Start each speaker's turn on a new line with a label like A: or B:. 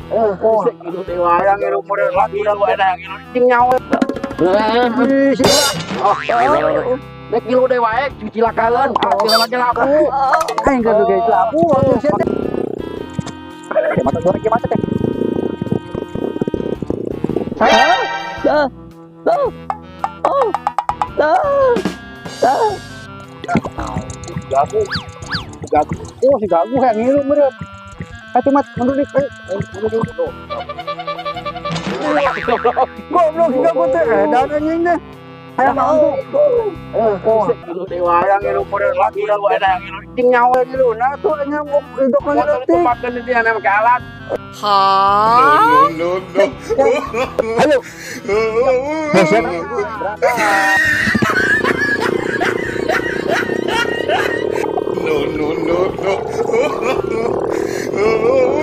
A: Oh, gitu dewa yang ngilu model lagi yang ada yang ngilu cing nyawa. Nek ngilu dewa dicilakan, cilaka labu.
B: Aing ka guys labu waktu saya teh.
A: Mata goreng gimana teh?
B: Dah. Dah. Oh. Dah. Dah.
A: Gagu. Gagu.
B: Oh si gagu kayak ngilu bener. Hati mat mundur dik. Goblok si gagu teh dan anjing teh. Hayang mau.
A: Oh, gitu dewa yang ngilu model lagi yang ada yang ngilu cing nyawa.
B: Ngilu nah tuh nyambuk hidup lagi
A: Motor
B: nanti.
A: tempatkan di dia nama alat.
C: No, no, no,
B: Ayo.
C: no, no, no, no.